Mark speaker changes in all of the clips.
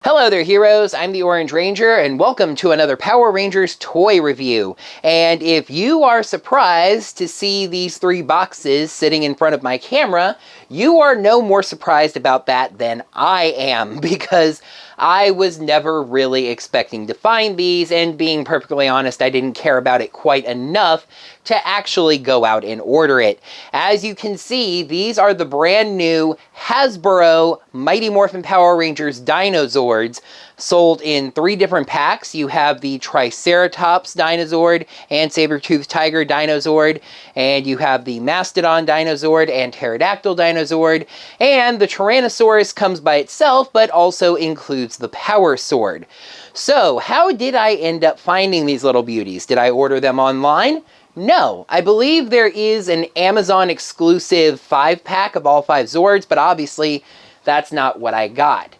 Speaker 1: Hello there, heroes. I'm the Orange Ranger, and welcome to another Power Rangers toy review. And if you are surprised to see these three boxes sitting in front of my camera, you are no more surprised about that than I am, because I was never really expecting to find these, and being perfectly honest, I didn't care about it quite enough to actually go out and order it. As you can see, these are the brand new Hasbro Mighty Morphin Power Rangers Dino Zords, sold in 3 different packs. You have the Triceratops Dinozord and Saber-Toothed Tiger Dinozord, and you have the Mastodon Dinozord and Pterodactyl Dinozord, and the Tyrannosaurus comes by itself, but also includes the Power Sword. So, how did I end up finding these little beauties? Did I order them online? No, I believe there is an Amazon exclusive 5-pack of all 5 Zords, but obviously that's not what I got.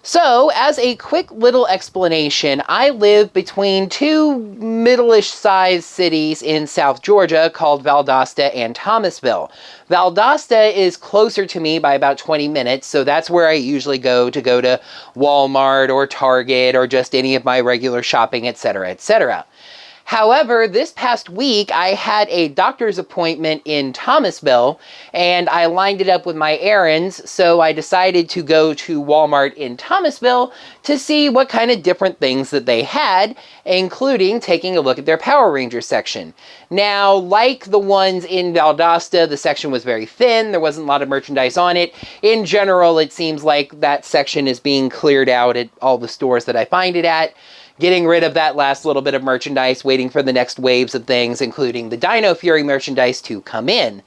Speaker 1: So, as a quick little explanation, I live between 2 middle-ish sized cities in South Georgia called Valdosta and Thomasville. Valdosta is closer to me by about 20 minutes, so that's where I usually go to Walmart or Target or just any of my regular shopping, etc., etc. However, this past week, I had a doctor's appointment in Thomasville, and I lined it up with my errands, so I decided to go to Walmart in Thomasville to see what kind of different things that they had, including taking a look at their Power Rangers section. Now, like the ones in Valdosta, the section was very thin, there wasn't a lot of merchandise on it. In general, it seems like that section is being cleared out at all the stores that I find it at, getting rid of that last little bit of merchandise, waiting for the next waves of things, including the Dino Fury merchandise, to come in.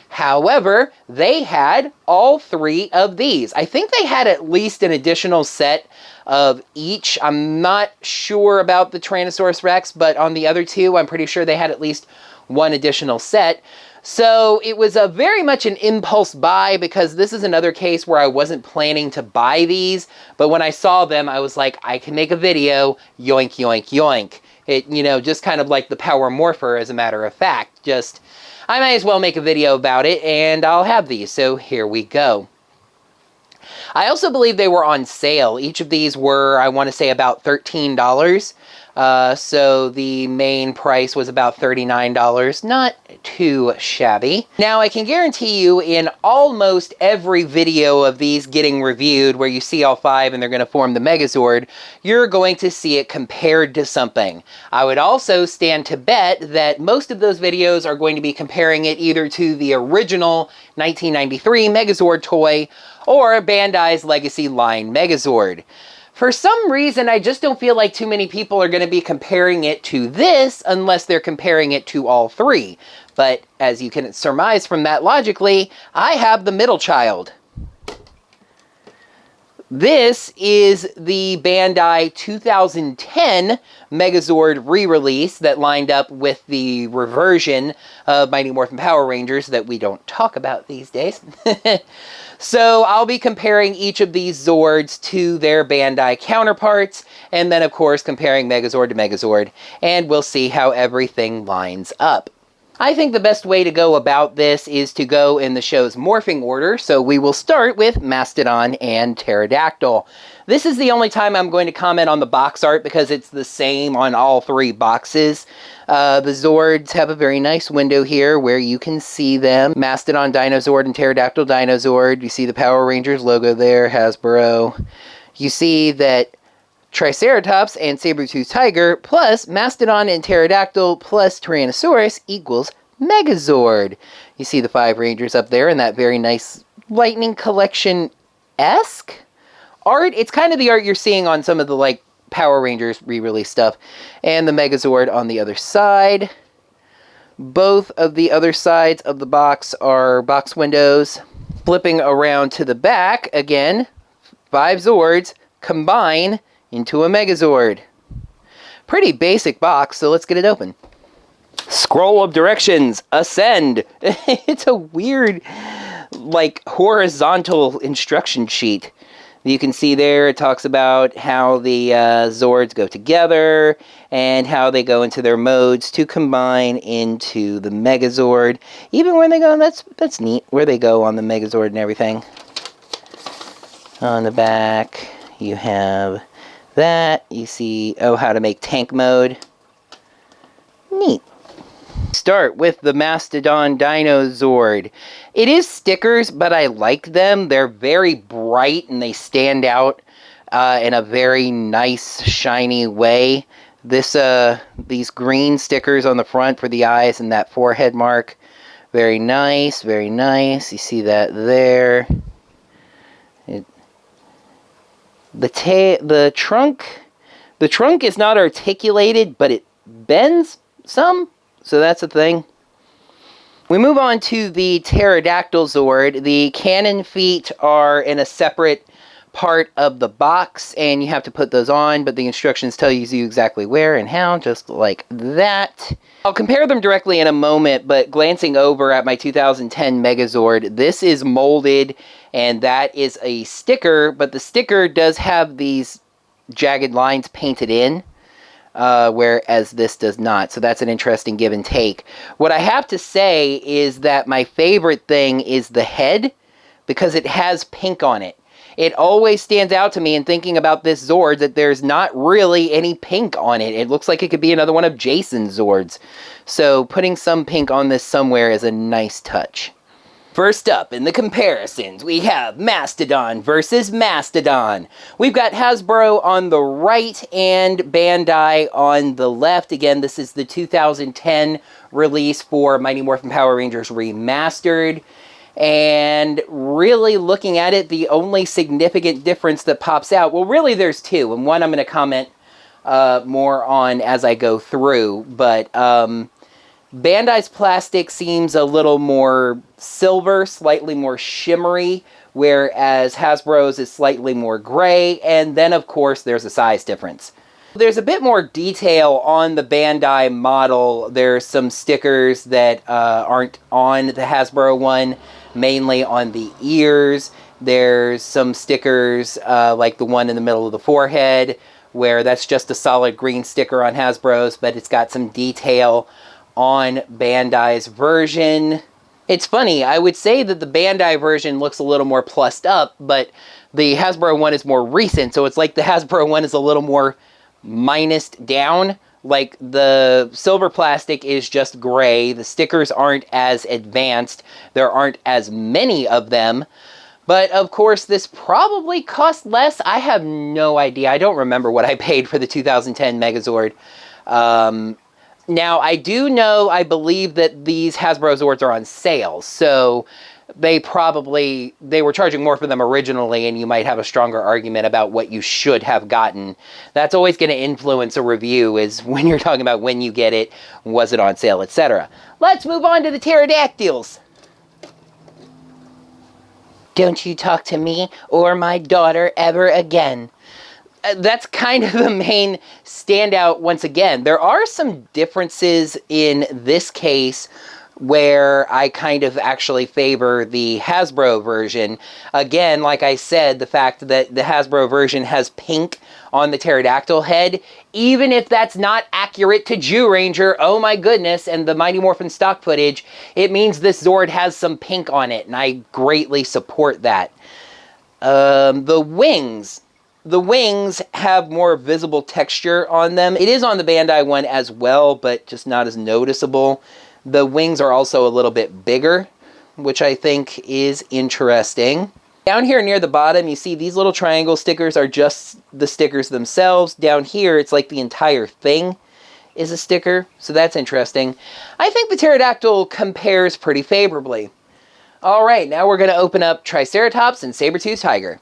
Speaker 1: However, they had all 3 of these. I think they had at least an additional set of each. I'm not sure about the Tyrannosaurus Rex, but on the other 2, I'm pretty sure they had at least 1 additional set. So it was very much an impulse buy, because this is another case where I wasn't planning to buy these, but when I saw them, I was like, I can make a video, yoink, yoink, yoink. It, you know, just kind of like the Power Morpher, as a matter of fact. Just, I might as well make a video about it, and I'll have these, so here we go. I also believe they were on sale. Each of these were, I want to say, about $13. So the main price was about $39, not too shabby. Now, I can guarantee you in almost every video of these getting reviewed, where you see all 5 and they're going to form the Megazord, you're going to see it compared to something. I would also stand to bet that most of those videos are going to be comparing it either to the original 1993 Megazord toy or Bandai's Legacy line Megazord. For some reason, I just don't feel like too many people are going to be comparing it to this unless they're comparing it to all 3. But as you can surmise from that logically, I have the middle child. This is the Bandai 2010 Megazord re-release that lined up with the reversion of Mighty Morphin Power Rangers that we don't talk about these days. So I'll be comparing each of these Zords to their Bandai counterparts, and then of course comparing Megazord to Megazord, and we'll see how everything lines up. I think the best way to go about this is to go in the show's morphing order, so we will start with Mastodon and Pterodactyl. This is the only time I'm going to comment on the box art, because it's the same on all 3 boxes. The Zords have a very nice window here where you can see them. Mastodon Dinozord and Pterodactyl Dinozord. You see the Power Rangers logo there, Hasbro. You see that Triceratops and Saber-Toothed Tiger plus Mastodon and Pterodactyl plus Tyrannosaurus equals Megazord. You see the 5 Rangers up there in that very nice Lightning Collection-esque art. It's kind of the art you're seeing on some of the, like, Power Rangers re-release stuff. And the Megazord on the other side. Both of the other sides of the box are box windows. Flipping around to the back, again, 5 Zords combine into a Megazord. Pretty basic box, so let's get it open. Scroll of directions, ascend. It's a weird, like, horizontal instruction sheet. You can see there it talks about how the Zords go together and how they go into their modes to combine into the Megazord. Even where they go, that's neat, where they go on the Megazord and everything. On the back, you have that. You see, oh, how to make tank mode. Neat. Start with the Mastodon Dino Zord. It is stickers, but I like them. They're very bright and they stand out in a very nice, shiny way. These green stickers on the front for the eyes and that forehead mark. Very nice, very nice. You see that there. The trunk is not articulated, but it bends some, so that's a thing. We move on to the Pterodactyl Zord. The cannon feet are in a separate part of the box, and you have to put those on, but the instructions tell you exactly where and how, just like that. I'll compare them directly in a moment, but glancing over at my 2010 Megazord, this is molded, and that is a sticker, but the sticker does have these jagged lines painted in, whereas this does not. So that's an interesting give and take. What I have to say is that my favorite thing is the head, because it has pink on it. It always stands out to me in thinking about this Zord that there's not really any pink on it. It looks like it could be another one of Jason's Zords. So putting some pink on this somewhere is a nice touch. First up in the comparisons, we have Mastodon versus Mastodon. We've got Hasbro on the right and Bandai on the left. Again, this is the 2010 release for Mighty Morphin Power Rangers Remastered. And really looking at it, the only significant difference that pops out, well, really there's two, and one I'm going to comment more on as I go through, but Bandai's plastic seems a little more silver, slightly more shimmery, whereas Hasbro's is slightly more gray, and then of course there's a size difference. There's a bit more detail on the Bandai model. There's some stickers that aren't on the Hasbro one, mainly on the ears. There's some stickers like the one in the middle of the forehead, where that's just a solid green sticker on Hasbro's, but it's got some detail on Bandai's version. It's funny, I would say that the Bandai version looks a little more plussed up, but the Hasbro one is more recent, so it's like the Hasbro one is a little more minused down. Like the silver plastic is just gray, the stickers aren't as advanced, there aren't as many of them, but of course this probably cost less. I have no idea. I don't remember what I paid for the 2010 Megazord. Now I do know, I believe that these Hasbro Zords are on sale, so they were charging more for them originally, and you might have a stronger argument about what you should have gotten. That's always going to influence a review, is when you're talking about when you get it, was it on sale, etc. Let's move on to the pterodactyls. Don't you talk to me or my daughter ever again. That's kind of the main standout once again. There are some differences in this case where I kind of actually favor the Hasbro version. Again, like I said, the fact that the Hasbro version has pink on the pterodactyl head, even if that's not accurate to Zyuranger, oh my goodness, and the Mighty Morphin stock footage, it means this Zord has some pink on it, and I greatly support that. The wings have more visible texture on them. It is on the Bandai one as well, but just not as noticeable. The wings are also a little bit bigger, which I think is interesting. Down here near the bottom, you see these little triangle stickers are just the stickers themselves. Down here, it's like the entire thing is a sticker, so that's interesting. I think the pterodactyl compares pretty favorably. All right, now we're going to open up Triceratops and Saber-Toothed Tiger.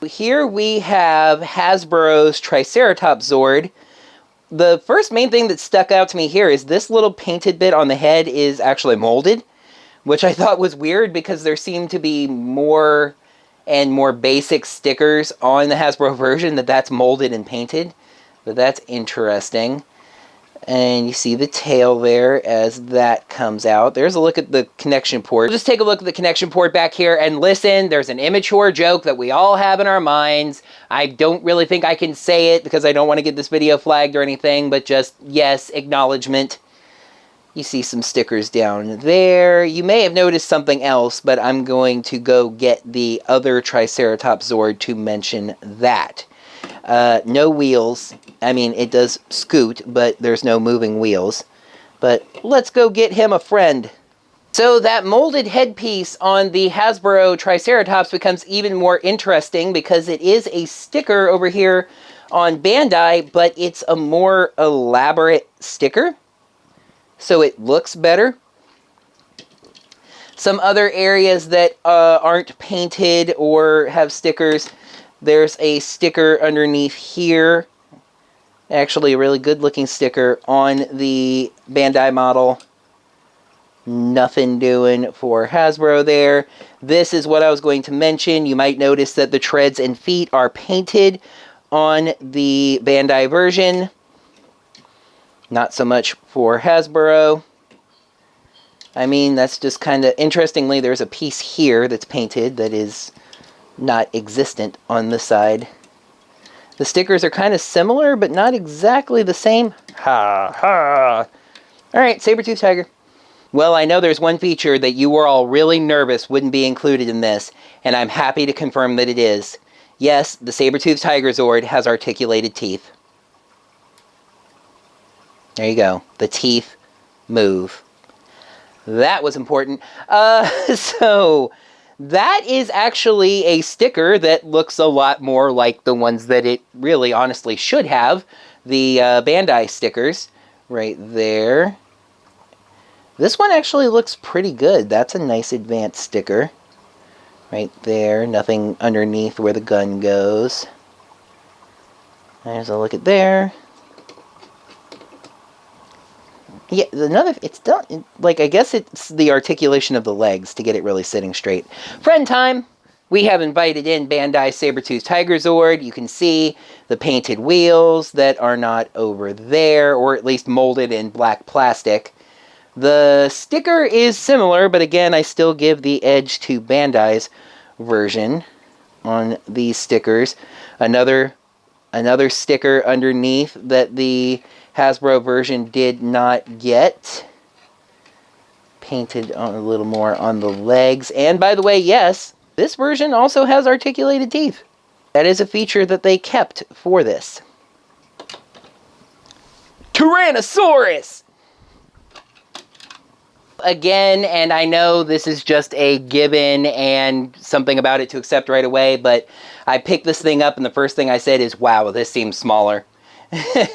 Speaker 1: Here we have Hasbro's Triceratops Zord. The first main thing that stuck out to me here is this little painted bit on the head is actually molded, which I thought was weird because there seemed to be more and more basic stickers on the Hasbro version that's molded and painted. But that's interesting. And you see the tail there as that comes out. There's a look at the connection port. Just take a look at the connection port back here and listen. There's an immature joke that we all have in our minds. I don't really think I can say it because I don't want to get this video flagged or anything, but just, yes, acknowledgement. You see some stickers down there. You may have noticed something else, but I'm going to go get the other Triceratops Zord to mention that. No wheels. I mean, it does scoot, but there's no moving wheels. But let's go get him a friend. So that molded headpiece on the Hasbro Triceratops becomes even more interesting because it is a sticker over here on Bandai, but it's a more elaborate sticker. So it looks better. Some other areas that aren't painted or have stickers, there's a sticker underneath here. Actually, a really good looking sticker on the Bandai model. Nothing doing for Hasbro there. This is what I was going to mention. You might notice that the treads and feet are painted on the Bandai version. Not so much for Hasbro. I mean, that's just kind of... Interestingly, there's a piece here that's painted that is not existent on the side. The stickers are kind of similar, but not exactly the same. Ha ha! Alright, Saber-Toothed Tiger. Well, I know there's one feature that you were all really nervous wouldn't be included in this, and I'm happy to confirm that it is. Yes, the Saber-Toothed Tiger Zord has articulated teeth. There you go. The teeth move. That was important. So, that is actually a sticker that looks a lot more like the ones that it really honestly should have. The Bandai stickers right there. This one actually looks pretty good. That's a nice advanced sticker. Right there. Nothing underneath where the gun goes. There's a look at there. Yeah, it's done, like, I guess it's the articulation of the legs to get it really sitting straight. Friend time! We have invited in Bandai Saber-Toothed Tiger Zord. You can see the painted wheels that are not over there, or at least molded in black plastic. The sticker is similar, but again, I still give the edge to Bandai's version on these stickers. Another sticker underneath that the Hasbro version did not get. Painted on a little more on the legs. And by the way, yes, this version also has articulated teeth. That is a feature that they kept for this. Tyrannosaurus! Again, and I know this is just a given and something about it to accept right away, but I picked this thing up and the first thing I said is, wow, this seems smaller.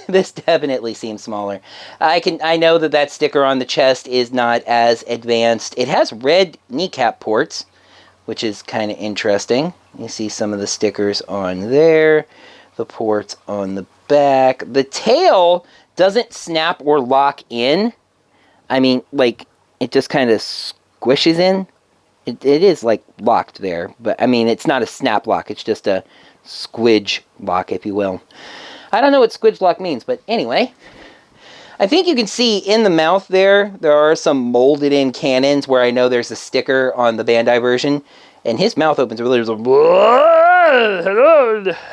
Speaker 1: This definitely seems smaller. I know that that sticker on the chest is not as advanced. It has red kneecap ports, which is kind of interesting. You see some of the stickers on there, the ports on the back. The tail doesn't snap or lock in. I mean, like, it just kind of squishes in. It is, like, locked there. But, I mean, it's not a snap lock. It's just a squidge lock, if you will. I don't know what squidge lock means, but anyway. I think you can see in the mouth there are some molded in cannons where I know there's a sticker on the Bandai version. And his mouth opens really, there's a...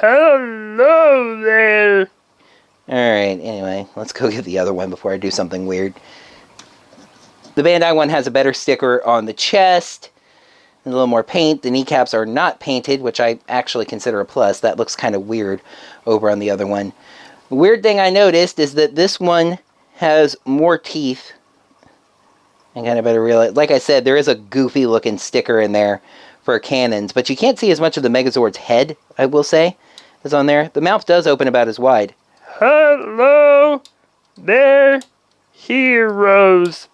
Speaker 1: Hello there. Alright, anyway, let's go get the other one before I do something weird. The Bandai one has a better sticker on the chest, and a little more paint. The kneecaps are not painted, which I actually consider a plus. That looks kind of weird over on the other one. The weird thing I noticed is that this one has more teeth. I kind of better realize, like I said, there is a goofy looking sticker in there for cannons, but you can't see as much of the Megazord's head, I will say, is on there. The mouth does open about as wide. Hello there, heroes.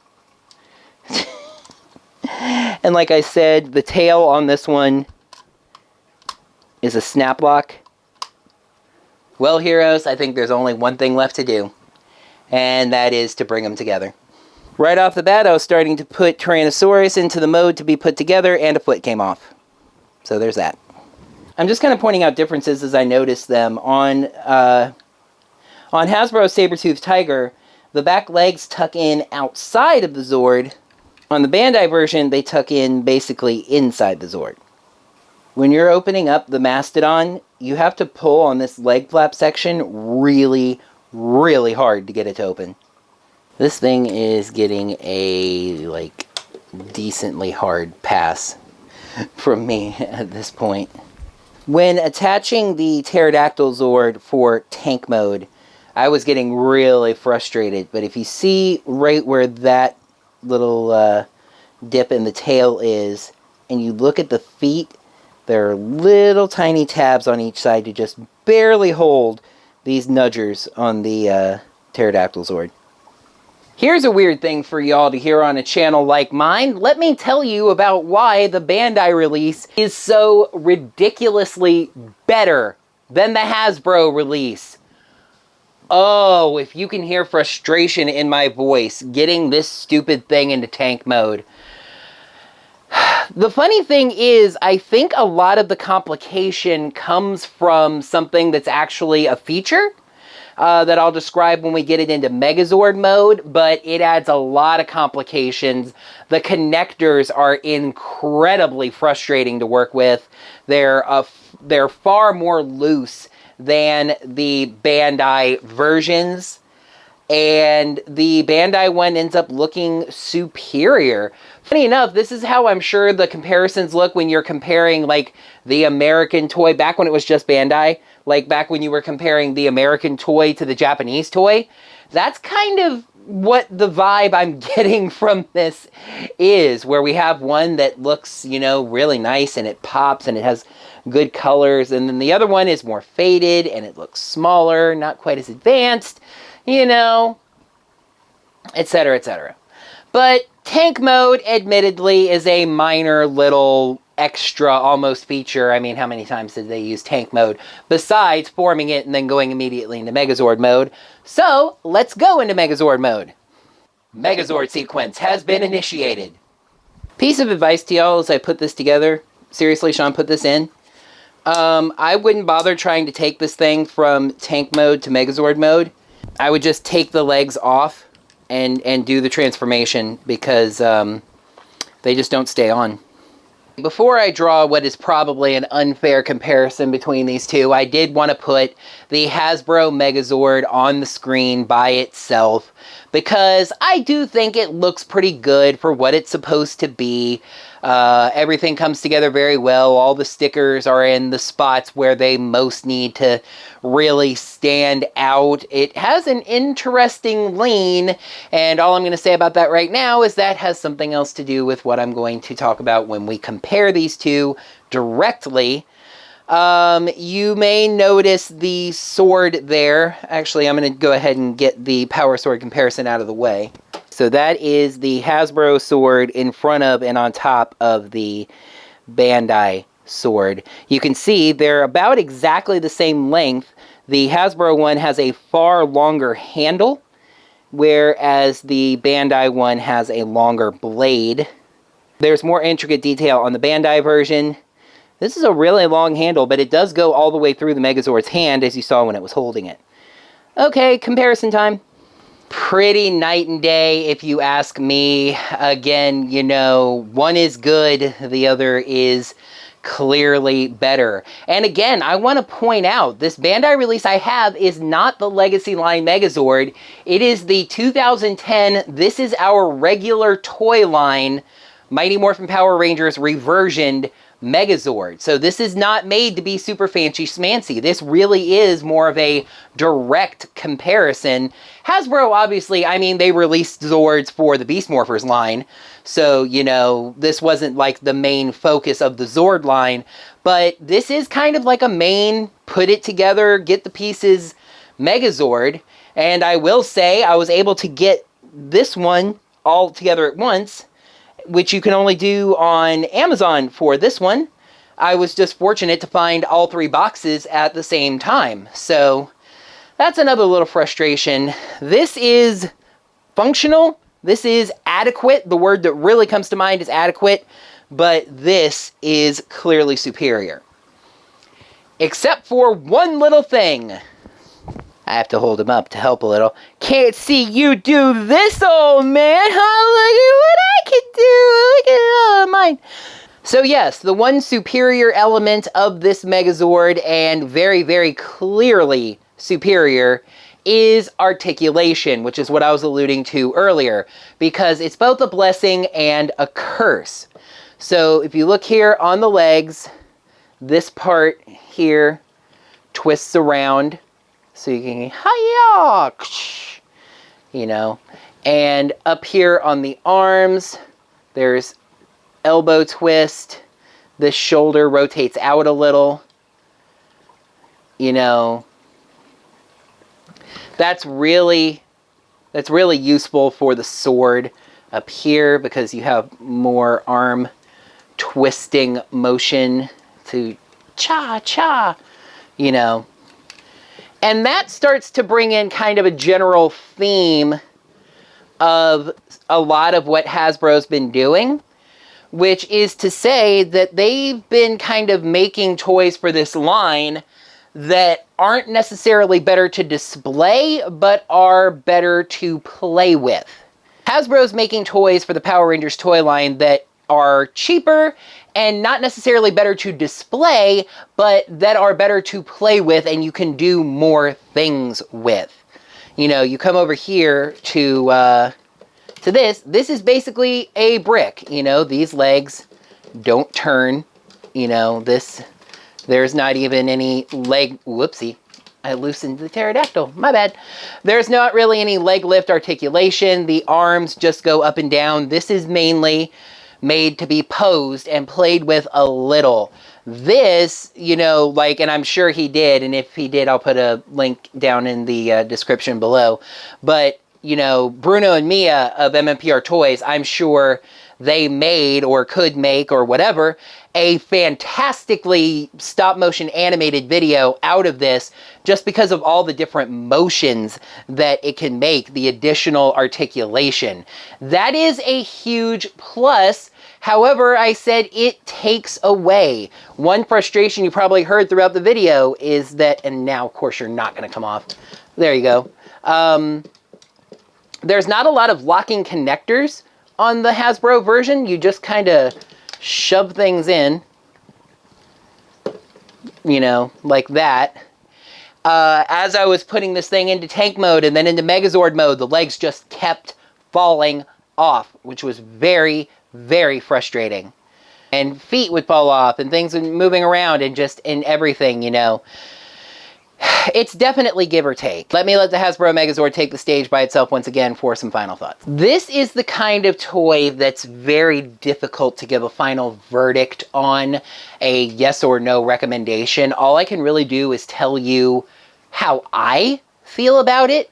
Speaker 1: And like I said, the tail on this one is a snap lock. Well, heroes, I think there's only one thing left to do, and that is to bring them together. Right off the bat, I was starting to put Tyrannosaurus into the mode to be put together, and a foot came off. So there's that. I'm just kind of pointing out differences as I notice them. On Hasbro Saber-Toothed Tiger, the back legs tuck in outside of the Zord. On the Bandai version, they tuck in basically inside the Zord. When you're opening up the Mastodon, you have to pull on this leg flap section really, really hard to get it to open. This thing is getting a, like, decently hard pass from me at this point. When attaching the Pterodactyl Zord for tank mode, I was getting really frustrated, but if you see right where that little dip in the tail is, and you look at the feet, there are little tiny tabs on each side to just barely hold these nudgers on the Pterodactyl Zord. Here's a weird thing for y'all to hear on a channel like mine. Let me tell you about why the Bandai release is so ridiculously better than the Hasbro release. Oh, if you can hear frustration in my voice getting this stupid thing into tank mode. The funny thing is, I think a lot of the complication comes from something that's actually a feature that I'll describe when we get it into Megazord mode, but it adds a lot of complications. The connectors are incredibly frustrating to work with. They're far more loose than the Bandai versions, and the Bandai one ends up looking superior. Funny enough, this is how I'm sure the comparisons look when you're comparing, like, the American toy back when it was just Bandai, like back when you were comparing the American toy to the Japanese toy. That's kind of what the vibe I'm getting from this is, where we have one that looks, you know, really nice and it pops and it has good colors, and then the other one is more faded and it looks smaller, not quite as advanced, you know, etc., etc. But tank mode, admittedly, is a minor little extra almost feature. I mean, how many times did they use tank mode besides forming it and then going immediately into Megazord mode? So let's go into Megazord mode. Megazord sequence has been initiated. Piece of advice to y'all as I put this together. Seriously, Sean, put this in. I wouldn't bother trying to take this thing from tank mode to Megazord mode. I would just take the legs off and do the transformation, because they just don't stay on. Before I draw what is probably an unfair comparison between these two, I did want to put the Hasbro Megazord on the screen by itself, because I do think it looks pretty good for what it's supposed to be. Everything comes together very well. All the stickers are in the spots where they most need to really stand out. It has an interesting lean, and all I'm going to say about that right now is that has something else to do with what I'm going to talk about when we compare these two directly. You may notice the sword there. Actually, I'm going to go ahead and get the power sword comparison out of the way. So that is the Hasbro sword in front of and on top of the Bandai sword. You can see they're about exactly the same length. The Hasbro one has a far longer handle, whereas the Bandai one has a longer blade. There's more intricate detail on the Bandai version. This is a really long handle, but it does go all the way through the Megazord's hand, as you saw when it was holding it. Okay, comparison time. Pretty night and day, if you ask me. Again, you know, one is good, the other is clearly better. And again, I want to point out, this Bandai release I have is not the Legacy Line Megazord. It is the 2010, this is our regular toy line, Mighty Morphin Power Rangers Reversioned Megazord. So this is not made to be super fancy schmancy. This really is more of a direct comparison. Hasbro, obviously, I mean, they released Zords for the Beast Morphers line. So, you know, this wasn't like the main focus of the Zord line. But this is kind of like a main, put it together, get the pieces Megazord. And I will say, I was able to get this one all together at once, which you can only do on Amazon for this one. I was just fortunate to find all three boxes at the same time. So that's another little frustration. This is functional. This is adequate. The word that really comes to mind is adequate, but this is clearly superior. Except for one little thing. I have to hold him up to help a little. Can't see you do this, old man, huh? Look at what I can do. Look at mine. So yes, the one superior element of this Megazord, and very, very clearly superior, is articulation, which is what I was alluding to earlier, because it's both a blessing and a curse. So if you look here on the legs, this part here twists around, so you can, hi-ya, you know, and up here on the arms, there's elbow twist. This shoulder rotates out a little, you know. That's really useful for the sword up here because you have more arm twisting motion to cha-cha, you know. And that starts to bring in kind of a general theme of a lot of what Hasbro's been doing, which is to say that they've been kind of making toys for this line that aren't necessarily better to display, but are better to play with. Hasbro's making toys for the Power Rangers toy line that are cheaper and not necessarily better to display, but that are better to play with and you can do more things with. You know, you come over here to this. This is basically a brick. You know, these legs don't turn. You know, there's not even any leg, whoopsie. I loosened the pterodactyl, my bad. There's not really any leg lift articulation. The arms just go up and down. This is mainly made to be posed and played with a little. This, you know, like, and I'm sure he did, and if he did, I'll put a link down in the description below. But, you know, Bruno and Mia of MMPR Toys, I'm sure they made or could make or whatever a fantastically stop motion animated video out of this just because of all the different motions that it can make, the additional articulation. That is a huge plus. However, I said it takes away. One frustration you probably heard throughout the video is that, and now of course you're not going to come off. There you go. There's not a lot of locking connectors on the Hasbro version. You just kind of shove things in, you know, like that. As I was putting this thing into tank mode and then into Megazord mode, the legs just kept falling off, which was very, very frustrating. And feet would fall off and things would moving around and just in everything, you know. It's definitely give or take. Let me let the Hasbro Megazord take the stage by itself once again for some final thoughts. This is the kind of toy that's very difficult to give a final verdict on, a yes or no recommendation. All I can really do is tell you how I feel about it.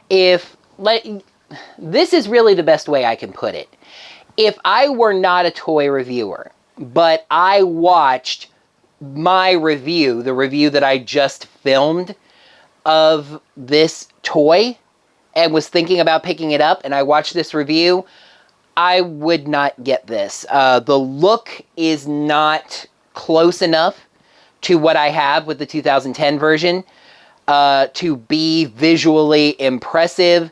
Speaker 1: This is really the best way I can put it. If I were not a toy reviewer, but I watched my review, the review that I just filmed of this toy and was thinking about picking it up and I watched this review, I would not get this. The look is not close enough to what I have with the 2010 version to be visually impressive.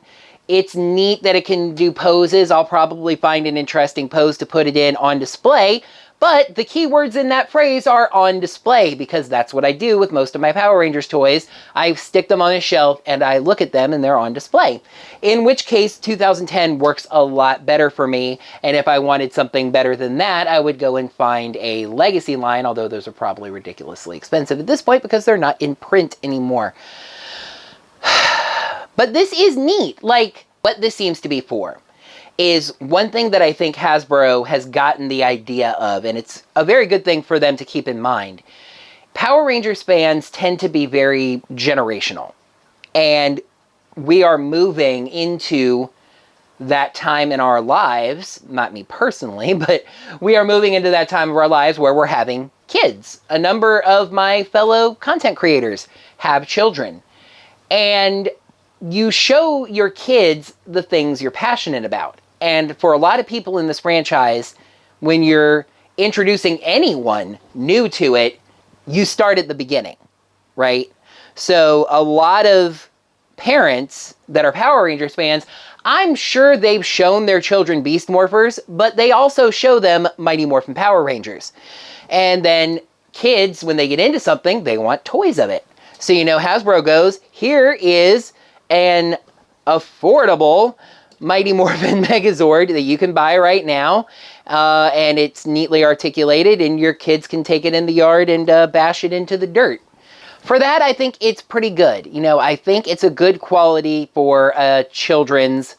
Speaker 1: It's neat that it can do poses. I'll probably find an interesting pose to put it in on display. But the keywords in that phrase are on display because that's what I do with most of my Power Rangers toys. I stick them on a shelf and I look at them and they're on display. In which case 2010 works a lot better for me. And if I wanted something better than that, I would go and find a legacy line, although those are probably ridiculously expensive at this point because they're not in print anymore. But this is neat. Like, what this seems to be for is one thing that I think Hasbro has gotten the idea of, and it's a very good thing for them to keep in mind. Power Rangers fans tend to be very generational, and we are moving into that time in our lives, not me personally, but we are moving into that time of our lives where we're having kids. A number of my fellow content creators have children, and you show your kids the things you're passionate about. And for a lot of people in this franchise, when you're introducing anyone new to it, you start at the beginning, right? So a lot of parents that are Power Rangers fans, I'm sure they've shown their children Beast Morphers, but they also show them Mighty Morphin Power Rangers. And then kids, when they get into something, they want toys of it. So, you know, Hasbro goes, here is an affordable Mighty Morphin Megazord that you can buy right now. And it's neatly articulated, and your kids can take it in the yard and bash it into the dirt. For that, I think it's pretty good. You know, I think it's a good quality for a children's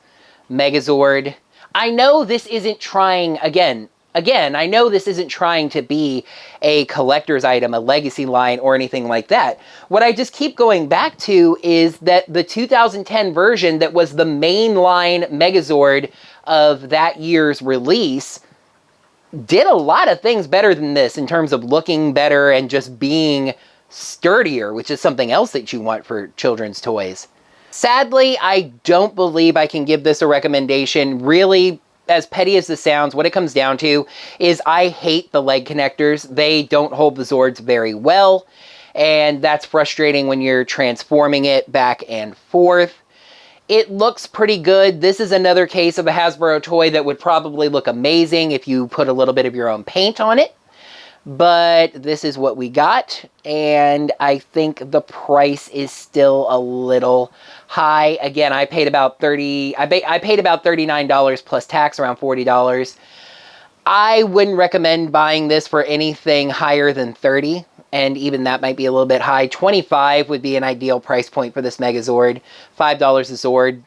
Speaker 1: Megazord. I know this isn't trying, again, I know this isn't trying to be a collector's item, a legacy line, or anything like that. What I just keep going back to is that the 2010 version that was the mainline Megazord of that year's release did a lot of things better than this in terms of looking better and just being sturdier, which is something else that you want for children's toys. Sadly, I don't believe I can give this a recommendation. Really, as petty as this sounds, what it comes down to is I hate the leg connectors. They don't hold the Zords very well, and that's frustrating when you're transforming it back and forth. It looks pretty good. This is another case of a Hasbro toy that would probably look amazing if you put a little bit of your own paint on it. But this is what we got, and I think the price is still a little high. Again, I paid about I paid about $39 plus tax, around $40. I wouldn't recommend buying this for anything higher than $30, and even that might be a little bit high. $25 would be an ideal price point for this Megazord. $5 a Zord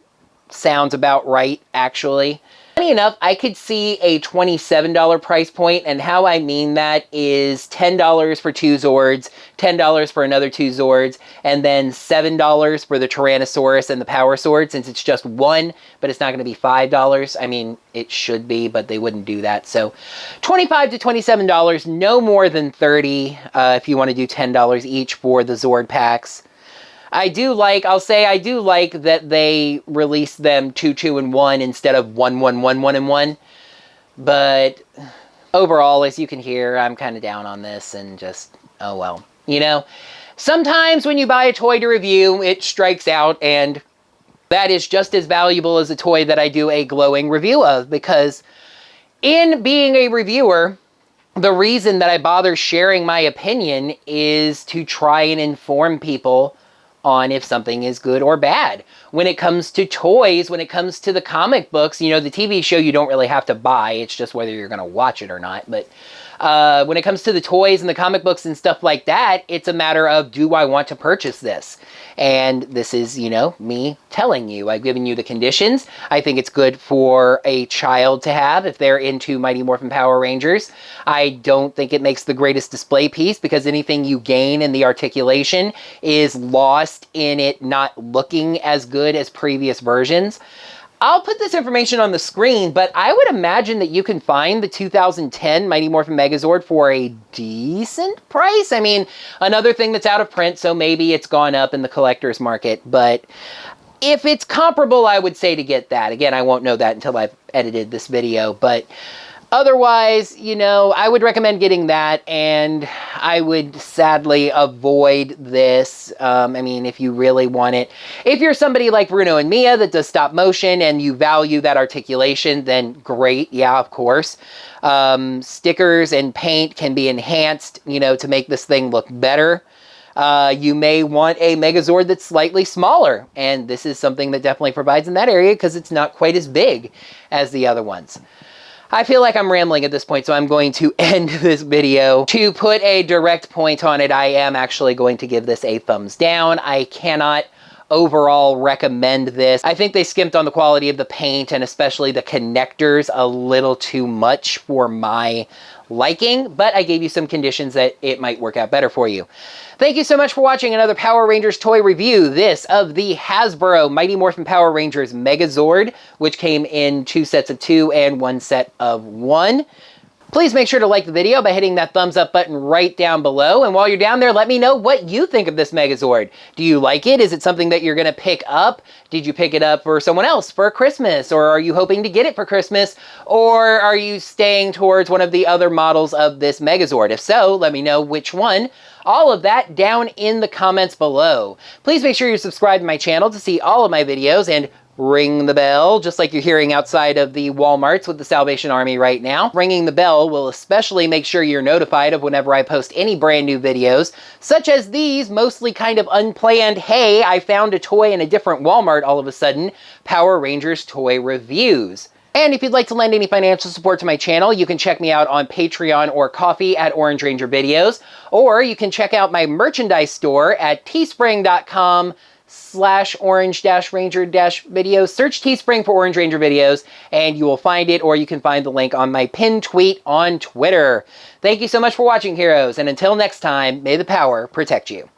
Speaker 1: sounds about right, actually. Funny enough, I could see a $27 price point, and how I mean that is $10 for 2 Zords, $10 for another 2 Zords, and then $7 for the Tyrannosaurus and the Power Sword, since it's just one, but it's not going to be $5. I mean, it should be, but they wouldn't do that. So $25 to $27, no more than $30 if you want to do $10 each for the Zord packs. I'll say I do like that they released them 2, 2, and 1 instead of 1, 1, 1, 1, and 1. But overall, as you can hear, I'm kind of down on this and just, oh well. You know, sometimes when you buy a toy to review, it strikes out, and that is just as valuable as a toy that I do a glowing review of, because in being a reviewer, the reason that I bother sharing my opinion is to try and inform people on if something is good or bad. When it comes to toys, when it comes to the comic books, you know, the TV show you don't really have to buy, it's just whether you're going to watch it or not. But when it comes to the toys and the comic books and stuff like that, it's a matter of, do I want to purchase this? And this is, you know, me telling you. I've given you the conditions. I think it's good for a child to have if they're into Mighty Morphin Power Rangers. I don't think it makes the greatest display piece, because anything you gain in the articulation is lost in it not looking as good as previous versions. I'll put this information on the screen, but I would imagine that you can find the 2010 Mighty Morphin Megazord for a decent price. I mean, another thing that's out of print, so maybe it's gone up in the collector's market, but if it's comparable, I would say to get that. Again, I won't know that until I've edited this video, but otherwise, you know, I would recommend getting that, and I would sadly avoid this. I mean, if you really want it. If you're somebody like Bruno and Mia that does stop motion and you value that articulation, then great, yeah, of course. Stickers and paint can be enhanced, you know, to make this thing look better. You may want a Megazord that's slightly smaller, and this is something that definitely provides in that area because it's not quite as big as the other ones. I feel like I'm rambling at this point, so I'm going to end this video. To put a direct point on it, I am actually going to give this a thumbs down. I cannot overall recommend this. I think they skimped on the quality of the paint, and especially the connectors, a little too much for my liking, but I gave you some conditions that it might work out better for you. Thank you so much for watching another Power Rangers toy review. This of the Hasbro Mighty Morphin Power Rangers Megazord, which came in 2 sets of 2 and 1 set of 1. Please make sure to like the video by hitting that thumbs up button right down below. And while you're down there, let me know what you think of this Megazord. Do you like it? Is it something that you're going to pick up? Did you pick it up for someone else for Christmas? Or are you hoping to get it for Christmas? Or are you staying towards one of the other models of this Megazord? If so, let me know which one. All of that down in the comments below. Please make sure you're subscribed to my channel to see all of my videos, and ring the bell, just like you're hearing outside of the Walmarts with the Salvation Army right now. Ringing the bell will especially make sure you're notified of whenever I post any brand new videos, such as these mostly kind of unplanned, hey, I found a toy in a different Walmart all of a sudden, Power Rangers toy reviews. And if you'd like to lend any financial support to my channel, you can check me out on Patreon or Ko-fi at OrangeRangerVideos, or you can check out my merchandise store at teespring.com/orange-ranger-videos. Search Teespring for Orange Ranger Videos, and you will find it, or you can find the link on my pinned tweet on Twitter. Thank you so much for watching, heroes, and until next time, may the power protect you.